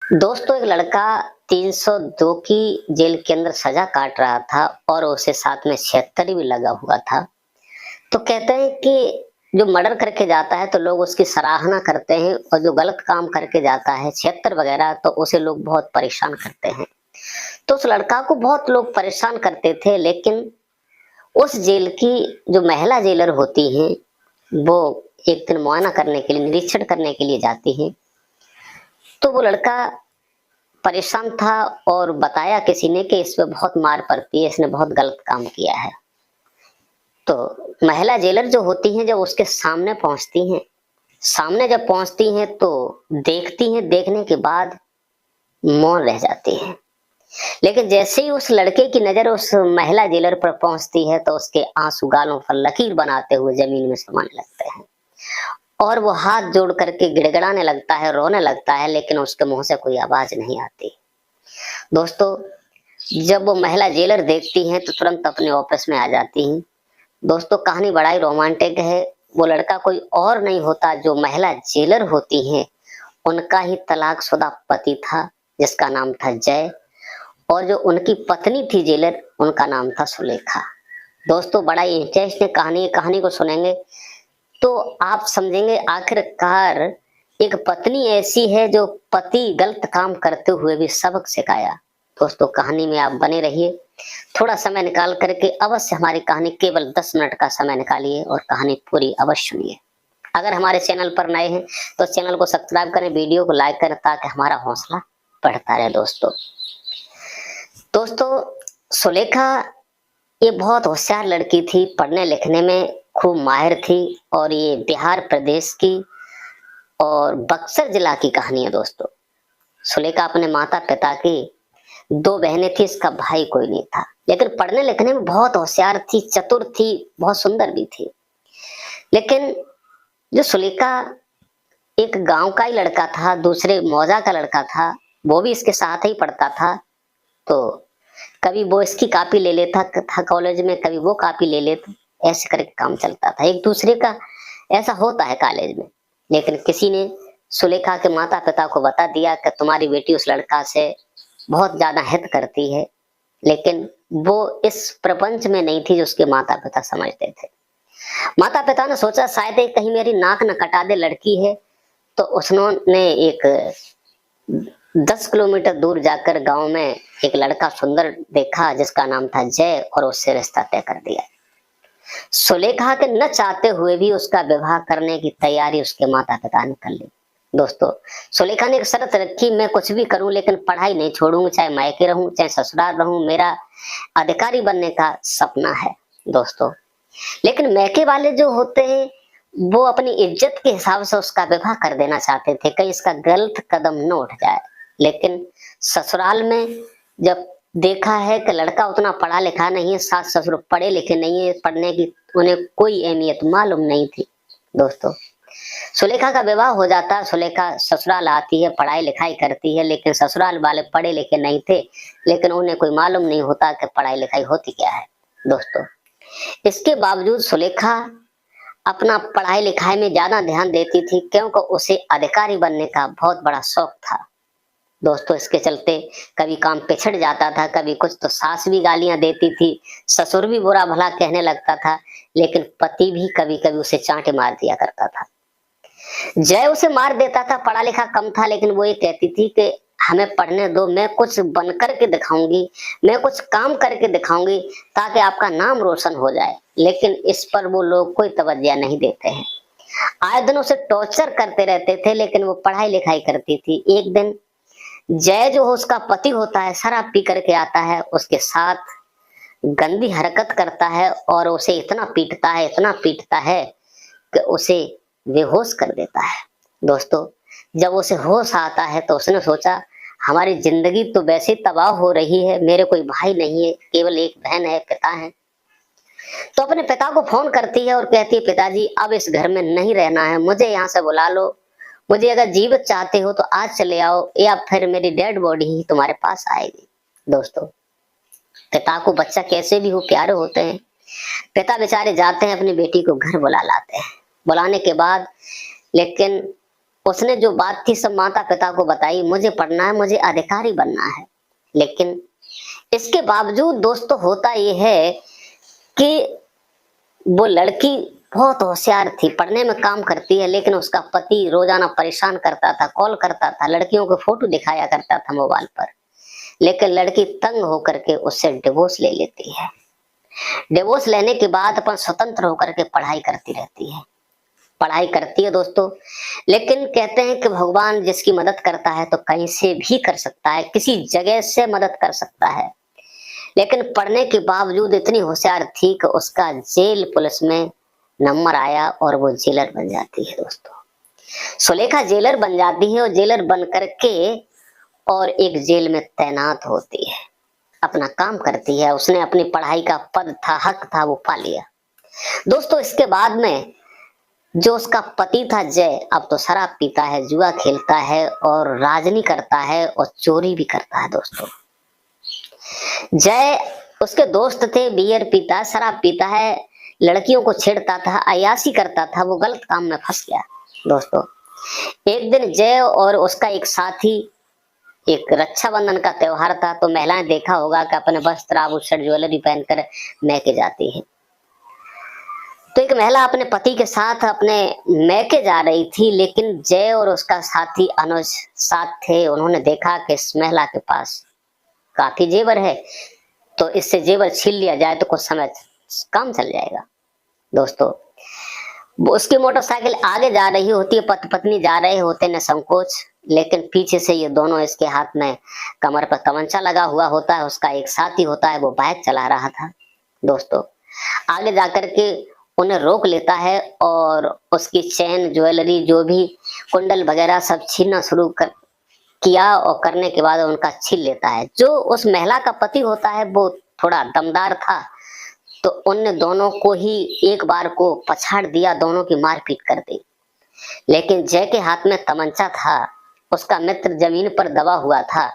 दोस्तों, एक लड़का 302 की जेल के अंदर सजा काट रहा था और उसे साथ में 76 भी लगा हुआ था। तो कहते हैं कि जो मर्डर करके जाता है तो लोग उसकी सराहना करते हैं और जो गलत काम करके जाता है 76 वगैरह तो उसे लोग बहुत परेशान करते हैं। तो उस लड़का को बहुत लोग परेशान करते थे, लेकिन उस जेल की जो महिला जेलर होती हैं वो एक दिन मुआयना करने के लिए, निरीक्षण करने के लिए जाती हैं। तो वो लड़का परेशान था और बताया किसी ने कि इस पे बहुत मार पड़ती है, इसने बहुत गलत काम किया है। तो महिला जेलर जो होती हैं, जब उसके सामने पहुंचती हैं, सामने जब पहुंचती हैं तो देखती हैं, देखने के बाद मौन रह जाती हैं। लेकिन जैसे ही उस लड़के की नजर उस महिला जेलर पर पहुंचती है तो उसके आंसू गालों पर लकीर बनाते हुए जमीन में समाने लगते हैं और वो हाथ जोड़ करके गिड़गिड़ाने लगता है, रोने लगता है, लेकिन उसके मुंह से कोई आवाज नहीं आती। दोस्तों, जब वो महिला जेलर देखती हैं तो तुरंत अपने ऑफिस में आ जाती हैं। दोस्तों, कहानी बड़ा ही रोमांटिक है। वो लड़का कोई और नहीं होता, जो महिला जेलर होती हैं उनका ही तलाकशुदा पति था, जिसका नाम था जय। और जो उनकी पत्नी थी जेलर, उनका नाम था सुलेखा। दोस्तों, बड़ा ही इंटरेस्टिंग कहानी है। कहानी को सुनेंगे तो आप समझेंगे आखिरकार एक पत्नी ऐसी है जो पति गलत काम करते हुए भी सबक सिखाया। दोस्तों, कहानी में आप बने रहिए। थोड़ा समय निकाल करके अवश्य हमारी कहानी, केवल 10 मिनट का समय निकालिए और कहानी पूरी अवश्य सुनिए। अगर हमारे चैनल पर नए हैं तो चैनल को सब्सक्राइब करें, वीडियो को लाइक करें ताकि हमारा हौसला बढ़ता रहे। दोस्तों, सुलेखा ये बहुत होशियार लड़की थी, पढ़ने लिखने में खूब माहिर थी और ये बिहार प्रदेश की और बक्सर जिला की कहानी है। दोस्तों, सुलेखा अपने माता पिता की 2 बहनें थी, इसका भाई कोई नहीं था, लेकिन पढ़ने लिखने में बहुत होशियार थी, चतुर थी, बहुत सुंदर भी थी। लेकिन जो सुलेखा एक गांव का ही लड़का था, दूसरे मौजा का लड़का था, वो भी इसके साथ ही पढ़ता था। तो कभी वो इसकी कॉपी ले लेता था कॉलेज में, कभी वो कॉपी ले लेता, ऐसे करके काम चलता था एक दूसरे का। ऐसा होता है कॉलेज में। लेकिन किसी ने सुलेखा के माता पिता को बता दिया कि तुम्हारी बेटी उस लड़का से बहुत ज्यादा हित करती है, लेकिन वो इस प्रपंच में नहीं थी जो उसके माता पिता समझते थे। माता पिता ने सोचा शायद ये कहीं मेरी नाक न कटा दे लड़की है, तो उसने एक 10 किलोमीटर दूर जाकर गांव में एक लड़का सुंदर देखा जिसका नाम था जय, और उससे रिश्ता तय कर दिया। सुलेखा के न चाहते हुए भी उसका विवाह करने की तैयारी उसके माता पिता ने कर ली। दोस्तों, सुलेखा ने एक शर्त रखी, मैं कुछ भी करूं लेकिन पढ़ाई नहीं छोड़ूंगी, चाहे मायके रहूं चाहे ससुराल रहूं, मेरा अधिकारी बनने का सपना है। दोस्तों, लेकिन मैके वाले जो होते हैं वो अपनी इज्जत के हिसाब से उसका विवाह कर देना चाहते थे, कहीं इसका गलत कदम न उठ जाए। लेकिन ससुराल में जब देखा है कि लड़का उतना पढ़ा लिखा नहीं है, सास ससुर पढ़े लिखे नहीं है, पढ़ने की उन्हें कोई अहमियत मालूम नहीं थी। दोस्तों, सुलेखा का विवाह हो जाता, सुलेखा ससुराल आती है, पढ़ाई लिखाई करती है, लेकिन ससुराल वाले पढ़े लिखे नहीं थे, लेकिन उन्हें कोई मालूम नहीं होता कि पढ़ाई लिखाई होती क्या है। दोस्तों, इसके बावजूद सुलेखा अपना पढ़ाई लिखाई में ज्यादा ध्यान देती थी, क्योंकि उसे अधिकारी बनने का बहुत बड़ा शौक था। दोस्तों, इसके चलते कभी काम पिछड़ जाता था, कभी कुछ, तो सास भी गालियां देती थी, ससुर भी बुरा भला कहने लगता था, लेकिन पति भी कभी कभी उसे चांटे मार दिया करता था। जय उसे मार देता था, पढ़ा लिखा कम था, लेकिन वो ये कहती थी कि हमें पढ़ने दो, मैं कुछ बन करके दिखाऊंगी, मैं कुछ काम करके दिखाऊंगी ताकि आपका नाम रोशन हो जाए। लेकिन इस पर वो लोग कोई तवज्जो नहीं देते हैं, आए दिन उसे टॉर्चर करते रहते थे, लेकिन वो पढ़ाई लिखाई करती थी। एक दिन जय जो उसका पति होता है, शराब पी करके आता है, उसके साथ गंदी हरकत करता है और उसे इतना पीटता है, इतना पीटता है कि उसे बेहोश कर देता है। दोस्तों, जब उसे होश आता है तो उसने सोचा हमारी जिंदगी तो वैसे तबाह हो रही है, मेरे कोई भाई नहीं है, केवल एक बहन है, पिता है। तो अपने पिता को फोन करती है और कहती है, पिताजी अब इस घर में नहीं रहना है, मुझे यहाँ से बुला लो, मुझे अगर जीवित चाहते हो तो आज चले आओ, या फिर मेरी डेड बॉडी ही तुम्हारे पास आएगी। दोस्तों, पिता को बच्चा कैसे भी हो प्यारे होते हैं। पिता बेचारे जाते हैं, अपनी बेटी को घर बुला लाते हैं। बुलाने के बाद लेकिन उसने जो बात थी सब माता पिता को बताई, मुझे पढ़ना है, मुझे अधिकारी बनना है। लेकिन इसके बावजूद दोस्तों होता ये है कि वो लड़की बहुत होशियार थी, पढ़ने में काम करती है, लेकिन उसका पति रोजाना परेशान करता था, कॉल करता था, लड़कियों को फोटो दिखाया करता था मोबाइल पर। लेकिन लड़की तंग होकर के उससे डिवोर्स ले लेती है। डिवोर्स लेने के बाद अपन स्वतंत्र होकर के पढ़ाई करती रहती है, पढ़ाई करती है दोस्तों। लेकिन कहते हैं कि भगवान जिसकी मदद करता है तो कहीं से भी कर सकता है, किसी जगह से मदद कर सकता है। लेकिन पढ़ने के बावजूद इतनी होशियार थी कि उसका जेल पुलिस में नंबर आया और वो जेलर बन जाती है दोस्तों। सुलेखा जेलर बन जाती है और जेलर बन करके और एक जेल में तैनात होती है, अपना काम करती है। उसने अपनी पढ़ाई का पद था, हक था, वो पा लिया दोस्तों। इसके बाद में जो उसका पति था जय, अब तो शराब पीता है, जुआ खेलता है और राजनी करता है और चोरी भी करता है दोस्तों। जय, उसके दोस्त थे, बियर पीता, शराब पीता है, लड़कियों को छेड़ता था, अय्याशी करता था, वो गलत काम में फंस गया दोस्तों। एक दिन जय और उसका एक साथी, एक रक्षाबंधन का त्योहार था, तो महिलाएं देखा होगा कि अपने वस्त्र आभूषण ज्वेलरी पहनकर मैके जाती है। तो एक महिला अपने पति के साथ अपने मैके जा रही थी, लेकिन जय और उसका साथी अनुज साथ थे। उन्होंने देखा कि इस महिला के पास काफी जेवर है, तो इससे जेवर छीन लिया जाए तो कुछ समय काम चल जाएगा दोस्तों। उसकी मोटरसाइकिल आगे जा रही होती है, पति पत्नी जा रहे होते न संकोच, लेकिन पीछे से ये दोनों, इसके हाथ में कमर पर तमंचा लगा हुआ होता है, उसका एक साथी होता है, वो बाइक चला रहा था दोस्तों। आगे जाकर के उन्हें रोक लेता है और उसकी चैन, ज्वेलरी, जो भी कुंडल वगैरह सब छीनना शुरू कर किया और करने के बाद उनका छीन लेता है। जो उस महिला का पति होता है वो थोड़ा दमदार था, तो उन दोनों को ही एक बार को पछाड़ दिया, दोनों की मारपीट कर दी। लेकिन जय के हाथ में तमंचा था, उसका मित्र जमीन पर दबा हुआ था,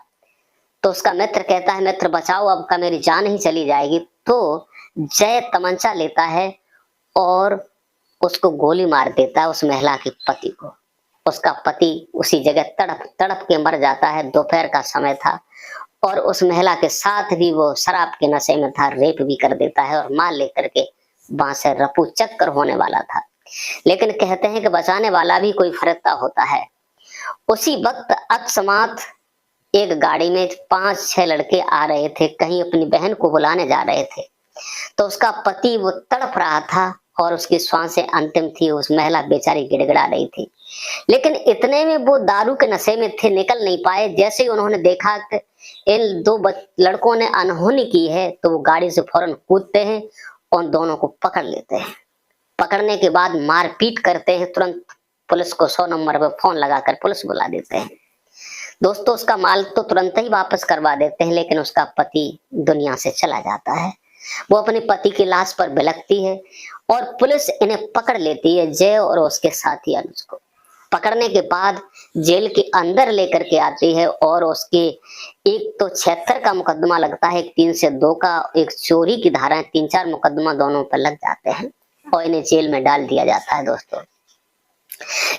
तो उसका मित्र कहता है मित्र बचाओ, अब का मेरी जान ही चली जाएगी। तो जय तमंचा लेता है और उसको गोली मार देता है, उस महिला के पति को। उसका पति उसी जगह तड़प तड़प के मर जाता है। दोपहर का समय था और उस महिला के साथ भी वो शराब के नशे में था, रेप भी कर देता है और माल लेकर के वहां से रफू चक्कर होने वाला था। लेकिन कहते हैं कि बचाने वाला भी कोई फरिश्ता होता है। उसी वक्त अकस्मात एक गाड़ी में 5-6 लड़के आ रहे थे, कहीं अपनी बहन को बुलाने जा रहे थे। तो उसका पति वो तड़प रहा था और उसकी सांसें अंतिम थी, उस महिला बेचारी गिड़गिड़ा रही थी। लेकिन इतने में वो दारू के नशे में थे, निकल नहीं पाए। जैसे ही उन्होंने देखा कि इन दो लड़कों ने अनहोनी की है, तो वो गाड़ी से फौरन कूदते हैं और दोनों को पकड़ लेते हैं। पकड़ने के बाद मारपीट करते हैं, तुरंत पुलिस को 100 नंबर पर फोन लगाकर पुलिस बुला देते हैं दोस्तों। उसका माल तो तुरंत ही वापस करवा देते हैं, लेकिन उसका पति दुनिया से चला जाता है। वो अपने पति की लाश पर बिलखती है और पुलिस इन्हें पकड़ लेती है, जय और उसके साथी अनुज को। पकड़ने के बाद जेल के अंदर लेकर के आती है और उसके एक तो 76 का मुकदमा लगता है, एक 302 का, एक चोरी की धारा, 3-4 मुकदमा दोनों पर लग जाते हैं और इन्हें जेल में डाल दिया जाता है दोस्तों।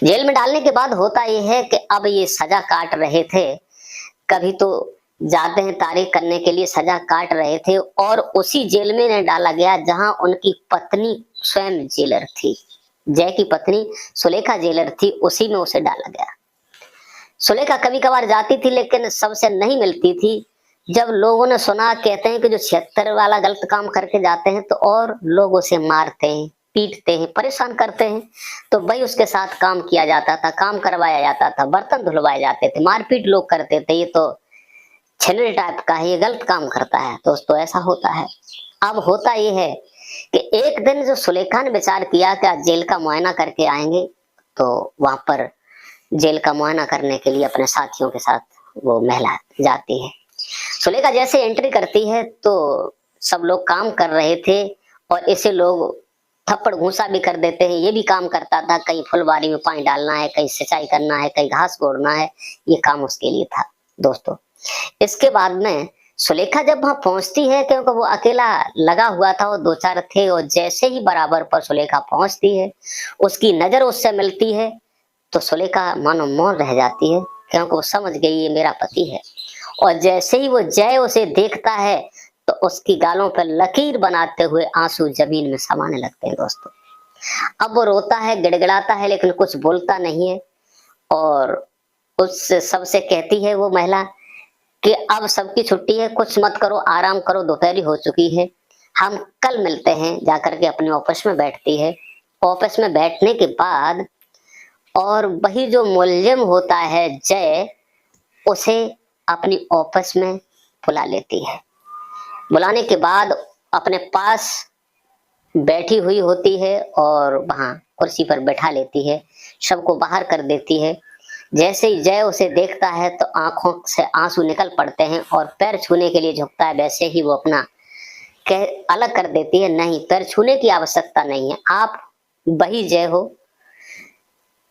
जेल में डालने के बाद होता यह है कि अब ये सजा काट रहे थे, कभी तो जाते हैं तारीख करने के लिए, सजा काट रहे थे और उसी जेल में इन्हें डाला गया जहां उनकी पत्नी स्वयं जेलर थी। जय की पत्नी सुलेखा जेलर थी, उसी में उसे डाला गया। सुलेखा कभी कभार जाती थी, लेकिन सबसे नहीं मिलती थी। जब लोगों ने सुना, कहते हैं कि जो 76 वाला गलत काम करके जाते हैं तो और लोग उसे मारते हैं, पीटते हैं, परेशान करते हैं, तो भाई उसके साथ काम किया जाता था, काम करवाया जाता था, बर्तन धुलवाए जाते थे, मारपीट लोग करते थे। ये तो छेनल टाइप का है, ये गलत काम करता है दोस्तों, ऐसा होता है। अब होता ये है कि एक दिन जो सुलेखा ने विचार किया कि आज जेल का मुआयना करके आएंगे, तो वहां पर जेल का मुआयना करने के लिए अपने साथियों के साथ वो महिला जाती है। सुलेखा जैसे एंट्री करती है तो सब लोग काम कर रहे थे और इसे लोग थप्पड़ घूसा भी कर देते हैं। ये भी काम करता था, कहीं फुलवारी में पानी डालना है, कहीं सिंचाई करना है, कहीं घास गोड़ना है, ये काम उसके लिए था दोस्तों। इसके बाद में सुलेखा जब वहां पहुंचती है, क्योंकि वो अकेला लगा हुआ था, वो 2-4 थे, और जैसे ही बराबर पर सुलेखा पहुंचती है, उसकी नजर उससे मिलती है तो सुलेखा मानो मौन रह जाती है, क्योंकि वो समझ गई ये मेरा पति है। और जैसे ही वो जय उसे देखता है तो उसकी गालों पर लकीर बनाते हुए आंसू जमीन में समाने लगते हैं दोस्तों। अब वो रोता है, गिड़गिड़ाता है, लेकिन कुछ बोलता नहीं है। और उस सबसे कहती है वो महिला कि अब सबकी छुट्टी है, कुछ मत करो, आराम करो, दोपहरी हो चुकी है, हम कल मिलते हैं। जाकर के अपने ऑफिस में बैठती है। ऑफिस में बैठने के बाद और वही जो मुलजिम होता है जय, उसे अपनी ऑफिस में बुला लेती है। बुलाने के बाद अपने पास बैठी हुई होती है और वहां कुर्सी पर बैठा लेती है, सबको बाहर कर देती है। जैसे ही जय उसे देखता है तो आंखों से आंसू निकल पड़ते हैं और पैर छूने के लिए झुकता है। वैसे ही वो अपना कह अलग कर देती है, नहीं, पैर छूने की आवश्यकता नहीं है, आप वही जय हो,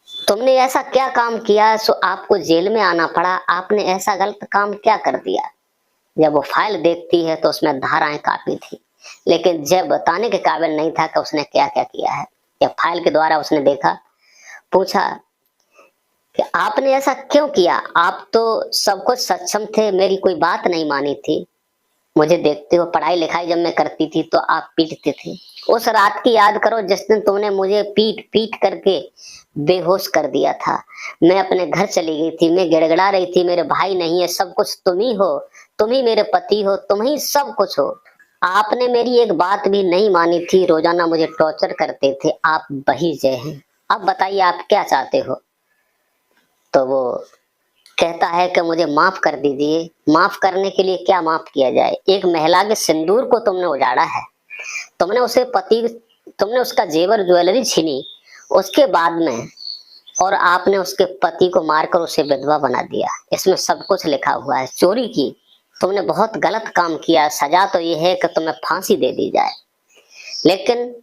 तुमने ऐसा क्या काम किया सो आपको जेल में आना पड़ा, आपने ऐसा गलत काम क्या कर दिया। जब वो फाइल देखती है तो उसमें धाराएं काफी थी, लेकिन जय बताने के काबिल नहीं था कि उसने क्या क्या किया है। जब फाइल के द्वारा उसने देखा, पूछा कि आपने ऐसा क्यों किया, आप तो सब कुछ सक्षम थे, मेरी कोई बात नहीं मानी थी, मुझे देखते हो पढ़ाई लिखाई जब मैं करती थी तो आप पीटते थे। उस रात की याद करो जिस दिन तुमने मुझे पीट पीट करके बेहोश कर दिया था। मैं अपने घर चली गई थी, मैं गिड़गिड़ा रही थी, मेरे भाई नहीं है, सब कुछ तुम ही हो, तुम ही मेरे पति हो, तुम ही सब कुछ हो। आपने मेरी एक बात भी नहीं मानी थी, रोजाना मुझे टॉर्चर करते थे, आप वही जय हैं। अब बताइए आप क्या चाहते हो। तो वो कहता है कि मुझे माफ कर दीजिए। माफ करने के लिए क्या माफ किया जाए, एक महिला के सिंदूर को तुमने उजाड़ा है, तुमने उसे पति, तुमने उसका जेवर ज्वेलरी छीनी, उसके बाद में और आपने उसके पति को मारकर उसे विधवा बना दिया। इसमें सब कुछ लिखा हुआ है, चोरी की, तुमने बहुत गलत काम किया। सजा तो ये है कि तुम्हें फांसी दे दी जाए, लेकिन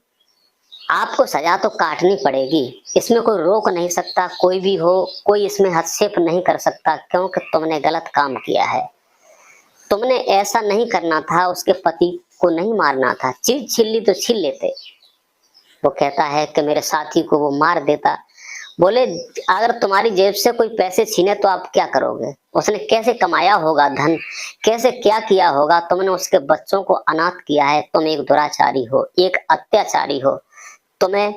आपको सजा तो काटनी पड़ेगी, इसमें कोई रोक नहीं सकता, कोई भी हो, कोई इसमें हस्तक्षेप नहीं कर सकता, क्योंकि तुमने गलत काम किया है। तुमने ऐसा नहीं करना था, उसके पति को नहीं मारना था, चीज छीन ली तो छीन लेते। वो कहता है कि मेरे साथी को वो मार देता। बोले अगर तुम्हारी जेब से कोई पैसे छीने तो आप क्या करोगे, उसने कैसे कमाया होगा धन, कैसे क्या किया होगा, तुमने उसके बच्चों को अनाथ किया है, तुम एक दुराचारी हो, एक अत्याचारी हो, तुम्हें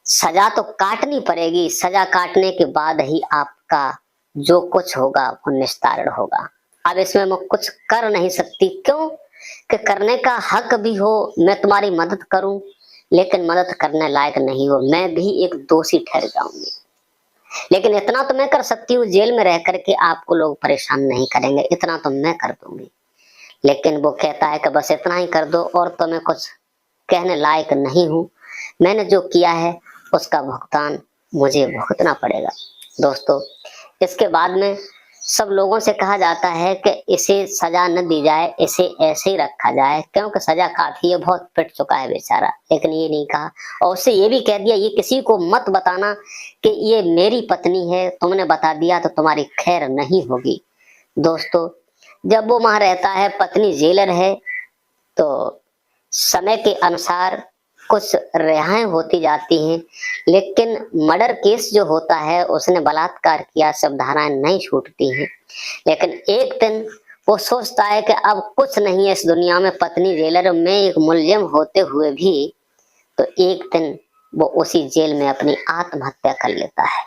सजा तो काटनी पड़ेगी, सजा काटने के बाद ही आपका जो कुछ होगा वो निस्तारण होगा। अब इसमें मैं कुछ कर नहीं सकती, क्यों कि करने का हक भी हो, मैं तुम्हारी मदद करूं, लेकिन मदद करने लायक नहीं हो, मैं भी एक दोषी ठहर जाऊंगी। लेकिन इतना तो मैं कर सकती हूँ, जेल में रह करके आपको लोग परेशान नहीं करेंगे, इतना तो मैं कर दूंगी। लेकिन वो कहता है कि बस इतना ही कर दो, और तो मैं कुछ कहने लायक नहीं हूं, मैंने जो किया है उसका भुगतान मुझे भुगतना पड़ेगा। दोस्तों, इसके बाद में सब लोगों से कहा जाता है कि इसे सजा न दी जाए, इसे ऐसे ही रखा जाए, क्योंकि सजा काफी है, बहुत पिट चुका है बेचारा। लेकिन ये नहीं कहा, और उससे ये भी कह दिया ये किसी को मत बताना कि ये मेरी पत्नी है, तुमने बता दिया तो तुम्हारी खैर नहीं होगी। दोस्तों, जब वो वहां रहता है, पत्नी जेलर है, तो समय के अनुसार कुछ रिहाई होती जाती हैं, लेकिन मर्डर केस जो होता है, उसने बलात्कार किया, सब धाराएं नहीं छूटती हैं। लेकिन एक दिन वो सोचता है कि अब कुछ नहीं है इस दुनिया में, पत्नी जेलर में एक मुलजिम होते हुए भी, तो एक दिन वो उसी जेल में अपनी आत्महत्या कर लेता है।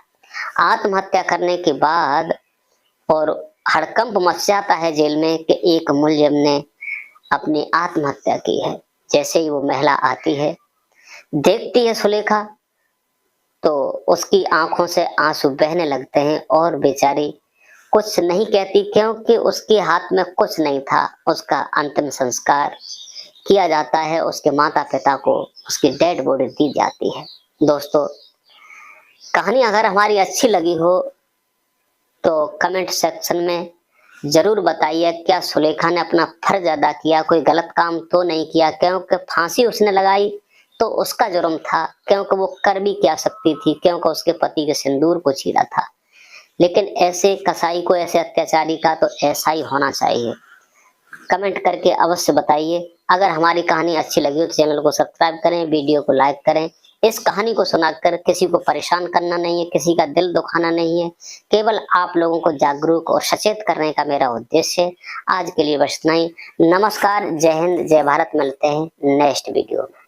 आत्महत्या करने के बाद और हड़कंप मच जाता है जेल में कि एक मुलजिम ने अपनी आत्महत्या की है। जैसे ही वो महिला आती है, देखती है सुलेखा, तो उसकी आंखों से आंसू बहने लगते हैं और बेचारी कुछ नहीं कहती, क्योंकि उसके हाथ में कुछ नहीं था। उसका अंतिम संस्कार किया जाता है, उसके माता पिता को उसकी डेड बॉडी दी जाती है। दोस्तों, कहानी अगर हमारी अच्छी लगी हो तो कमेंट सेक्शन में जरूर बताइए, क्या सुलेखा ने अपना फर्ज अदा किया, कोई गलत काम तो नहीं किया, क्योंकि फांसी उसने लगाई तो उसका जुर्म था, क्योंकि वो कर भी क्या सकती थी, क्योंकि उसके पति के सिंदूर को छीना था। लेकिन ऐसे कसाई को, ऐसे अत्याचारी का तो ऐसा ही होना चाहिए। कमेंट करके अवश्य बताइए। अगर हमारी कहानी अच्छी लगी हो तो चैनल को सब्सक्राइब करें, वीडियो को लाइक करें, इस कहानी को सुनाकर किसी को परेशान करना नहीं है, किसी का दिल दुखाना नहीं है, केवल आप लोगों को जागरूक और सचेत करने का मेरा उद्देश्य है। आज के लिए बस इतना ही। नमस्कार, जय हिंद, जय भारत। मिलते हैं नेक्स्ट वीडियो में।